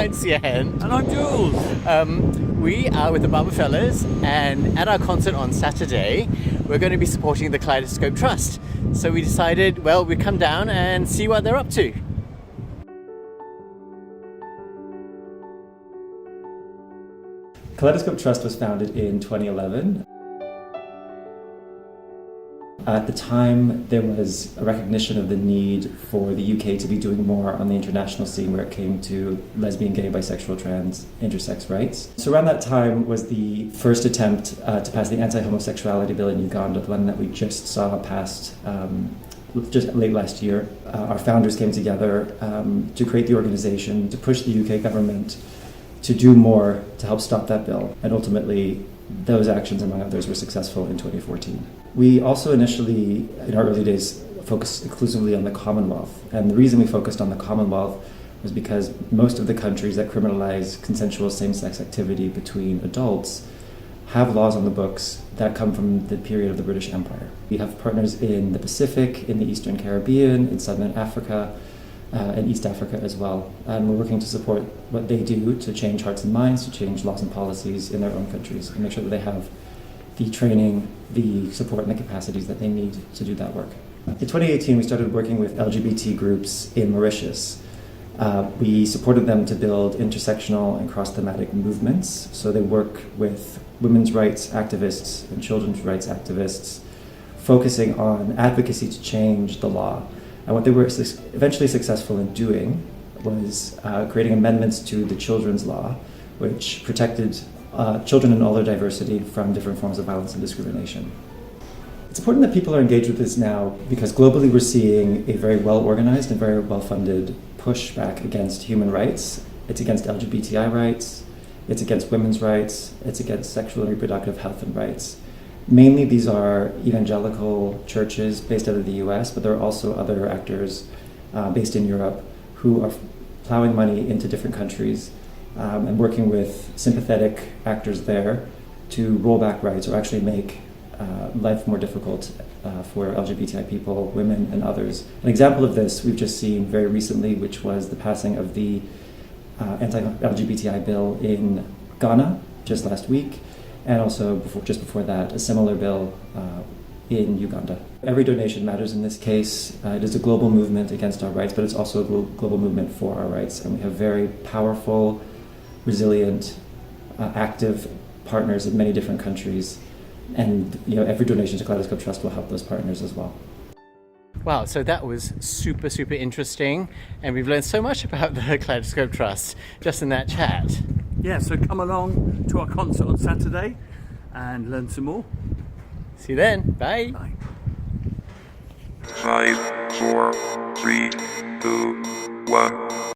I'm Cian. And I'm Jules. We are with the Barberfellas, and at our concert on Saturday, we're going to be supporting the Kaleidoscope Trust. So we decided, well, we'd come down and see what they're up to. Kaleidoscope Trust was founded in 2011. At the time, there was a recognition of the need for the UK to be doing more on the international scene where it came to lesbian, gay, bisexual, trans, intersex rights. So around that time was the first attempt to pass the anti-homosexuality bill in Uganda, the one that we just saw passed just late last year. Our founders came together to create the organization, to push the UK government to do more to help stop that bill. And ultimately, those actions, among others, were successful in 2014. We also initially, in our early days, focused exclusively on the Commonwealth. And the reason we focused on the Commonwealth was because most of the countries that criminalize consensual same-sex activity between adults have laws on the books that come from the period of the British Empire. We have partners in the Pacific, in the Eastern Caribbean, in Southern Africa, and East Africa as well. And we're working to support what they do to change hearts and minds, to change laws and policies in their own countries, and make sure that they have the training, the support, and the capacities that they need to do that work. In 2018, we started working with LGBT groups in Mauritius. We supported them to build intersectional and cross-thematic movements. So they work with women's rights activists and children's rights activists, focusing on advocacy to change the law. And what they were eventually successful in doing was creating amendments to the children's law, which protected children in all their diversity from different forms of violence and discrimination. It's important that people are engaged with this now because globally we're seeing a very well-organized and very well-funded pushback against human rights. It's against LGBTI rights, it's against women's rights, it's against sexual and reproductive health and rights. Mainly these are evangelical churches based out of the US, but there are also other actors based in Europe who are plowing money into different countries and working with sympathetic actors there to roll back rights or actually make life more difficult for LGBTI people, women, and others. An example of this we've just seen very recently, which was the passing of the anti-LGBTI bill in Ghana just last week, and also just before that, a similar bill in Uganda. Every donation matters in this case. It is a global movement against our rights, but it's also a global movement for our rights. And we have very powerful, resilient, active partners in many different countries. And every donation to Kaleidoscope Trust will help those partners as well. Wow, so that was super, super interesting. And we've learned so much about the Kaleidoscope Trust just in that chat. Yeah, so come along to our concert on Saturday and learn some more. See you then. Bye. Bye. 5, 4, 3, 2, 1.